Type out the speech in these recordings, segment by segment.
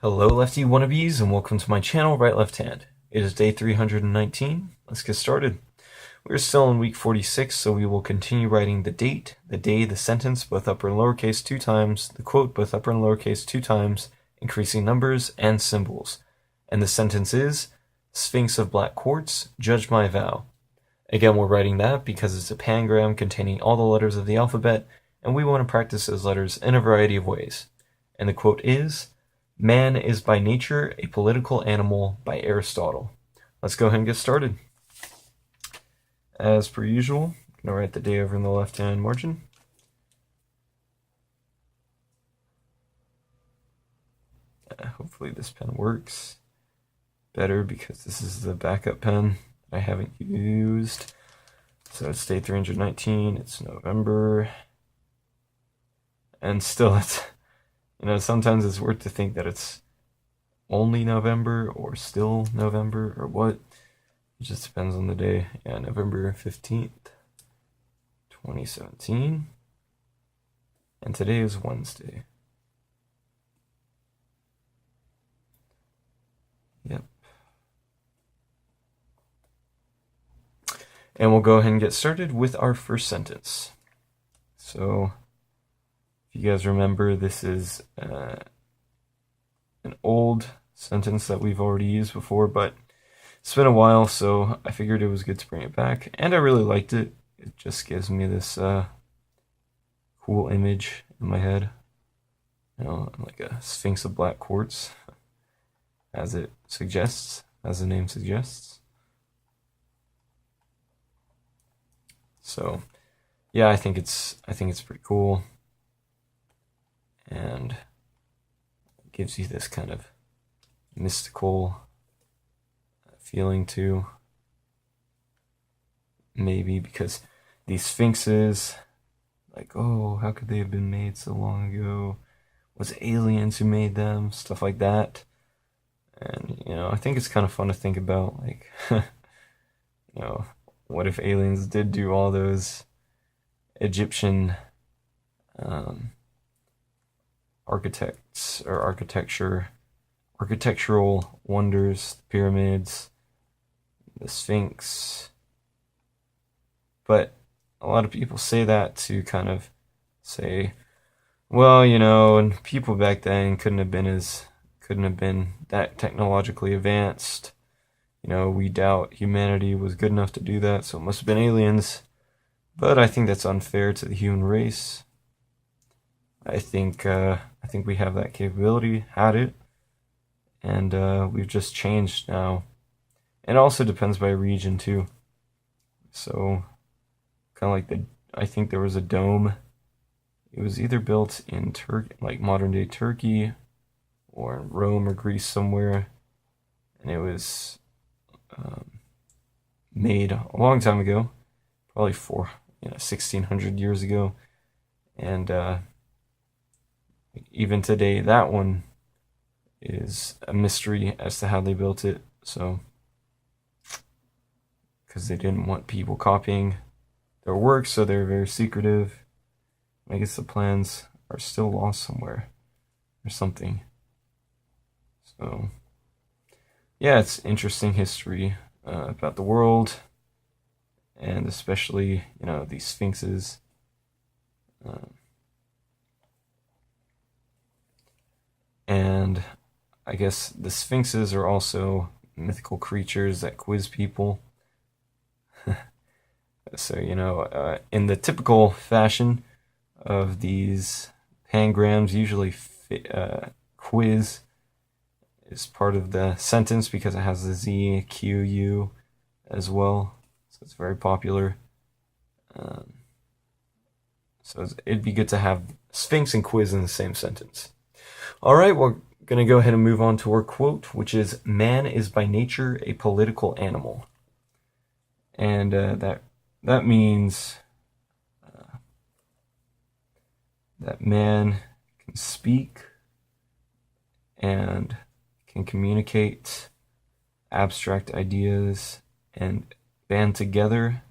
Hello Lefty Wannabes and welcome to my channel, Right Left Hand. It is day 319. Let's get started. We're still in week 46, so we will continue writing the date, the day, the sentence, both upper and lowercase 2 times, the quote, both upper and lowercase 2 times, increasing numbers and symbols. And the sentence is, Sphinx of black quartz, judge my vow. Again, we're writing that because it's a pangram containing all the letters of the alphabet, and we want to practice those letters in a variety of ways. And the quote is, Man is by nature a political animal, by Aristotle. Let's go ahead and get started. As per usual, I'm going to write the day over in the left-hand margin. Hopefully this pen works better because this is the backup pen I haven't used. So it's day 319, it's November. And still it's, sometimes it's worth to think that it's only November or still November or what. It just depends on the day. Yeah, November 15th, 2017. And today is Wednesday. Yep. And we'll go ahead and get started with our first sentence. So, if you guys remember, this is an old sentence that we've already used before, but it's been a while, so I figured it was good to bring it back, and I really liked it. It just gives me this cool image in my head, like a sphinx of black quartz, as it suggests, as the name suggests. So, yeah, I think it's pretty cool, and it gives you this kind of mystical feeling too. Maybe because these sphinxes, like, oh, how could they have been made so long ago? Was it aliens who made them? Stuff like that. And, I think it's kind of fun to think about, like, what if aliens did do all those Egyptian architects or architectural wonders, the pyramids, the Sphinx. But a lot of people say that to kind of say, well, and people back then couldn't have been that technologically advanced. We doubt humanity was good enough to do that, so it must have been aliens. But I think that's unfair to the human race. I think we have that capability, had it, and we've just changed now. It also depends by region too. So, kind of like I think there was a dome. It was either built in Turkey, like modern day Turkey, or in Rome or Greece somewhere, and it was made a long time ago, probably 1600 years ago, and even today that one is a mystery as to how they built it. So, because they didn't want people copying their work, so they're very secretive. I guess the plans are still lost somewhere or something. So, yeah, it's interesting history about the world, and especially, these sphinxes. And I guess the sphinxes are also mythical creatures that quiz people. So, in the typical fashion of these pangrams, usually quiz is part of the sentence because it has the Z, Q, U as well. So it's very popular. So it'd be good to have sphinx and quiz in the same sentence. All right, we're going to go ahead and move on to our quote, which is, man is by nature a political animal. And that means that man can speak and can communicate abstract ideas and band together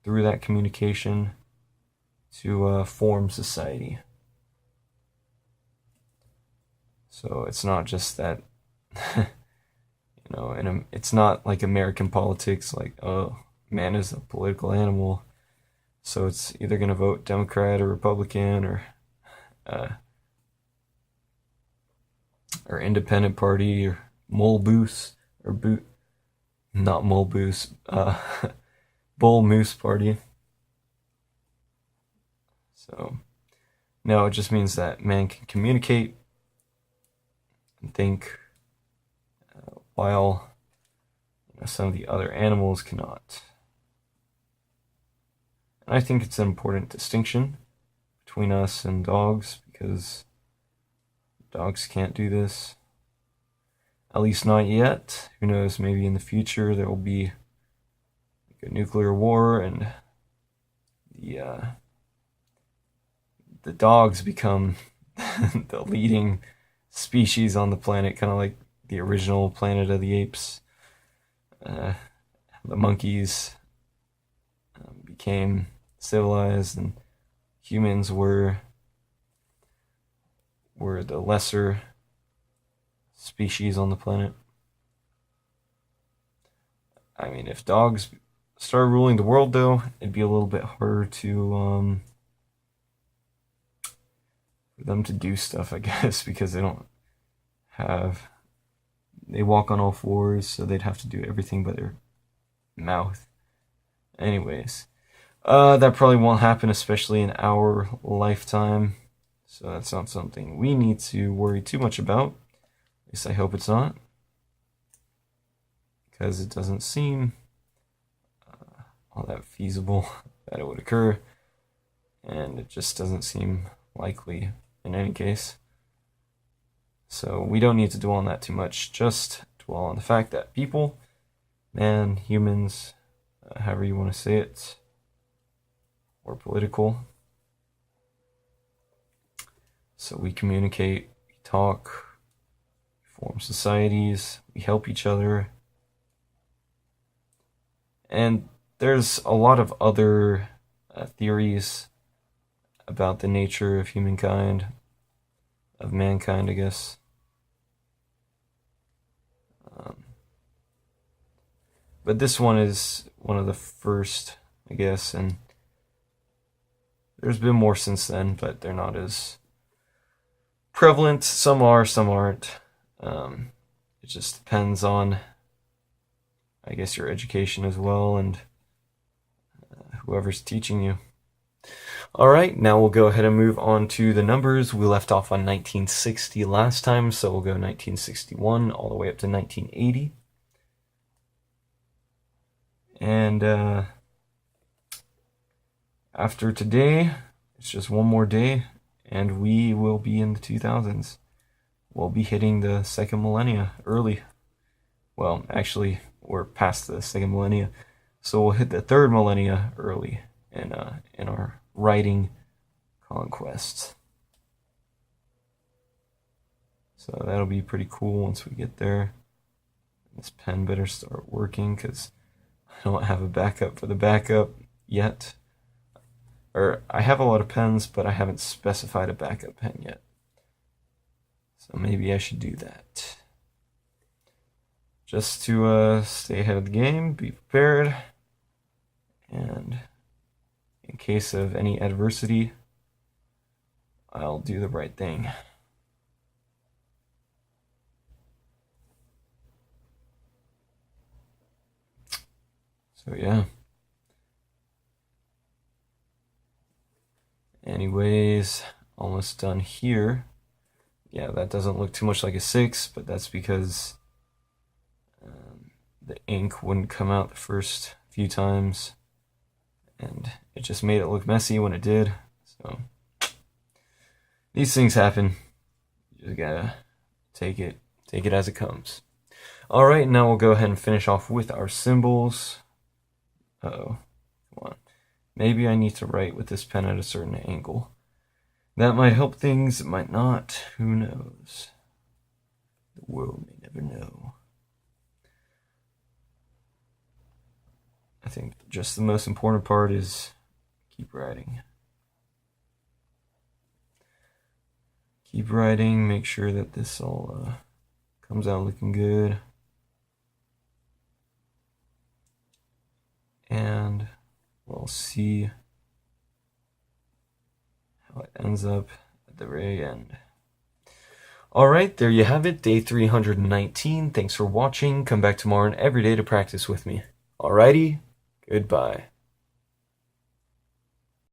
through that communication to form society. So it's not just that, and it's not like American politics, like, oh, man is a political animal, so it's either going to vote Democrat or Republican uh, or Independent Party or Mulboos or boot, not Mulboos, Bull Moose Party. So no, it just means that man can communicate and think while some of the other animals cannot. And I think it's an important distinction between us and dogs because dogs can't do this. At least not yet. Who knows, maybe in the future there will be like a nuclear war and the dogs become the leading species on the planet, kind of like the original Planet of the Apes. The monkeys became civilized, and humans were the lesser species on the planet. I mean, if dogs started ruling the world, though, it'd be a little bit harder to for them to do stuff, I guess, because they walk on all fours, so they'd have to do everything by their mouth. Anyways, that probably won't happen, especially in our lifetime. So that's not something we need to worry too much about. At least I hope it's not, because it doesn't seem all that feasible that it would occur, and it just doesn't seem likely in any case. So we don't need to dwell on that too much, just dwell on the fact that people, man, humans, however you want to say it, or political. So we communicate, we talk, we form societies, we help each other. And there's a lot of other theories about the nature of humankind, of mankind, I guess. But this one is one of the first, I guess, and there's been more since then, but they're not as prevalent. Some are, some aren't. It just depends on, I guess, your education as well and whoever's teaching you. All right, now we'll go ahead and move on to the numbers. We left off on 1960 last time, so we'll go 1961 all the way up to 1980. And after today, it's just one more day, and we will be in the 2000s. We'll be hitting the second millennia early. Well, actually, we're past the second millennia, so we'll hit the third millennia early in our writing conquests. So that'll be pretty cool once we get there. This pen better start working because I don't have a backup for the backup yet. Or I have a lot of pens, but I haven't specified a backup pen yet. So maybe I should do that. Just to stay ahead of the game, be prepared, and in case of any adversity, I'll do the right thing. So yeah. Anyways, almost done here. Yeah, that doesn't look too much like a 6, but that's because the ink wouldn't come out the first few times, and it just made it look messy when it did. So these things happen. You just gotta take it as it comes. All right, now we'll go ahead and finish off with our symbols. Uh-oh, come on. Maybe I need to write with this pen at a certain angle. That might help things, it might not. Who knows? The world may never know. I think just the most important part is keep writing. keep writing, make sure that this all comes out looking good. And we'll see how it ends up at the very end. Alright, there you have it, day 319. Thanks for watching. Come back tomorrow and every day to practice with me. Alrighty, goodbye.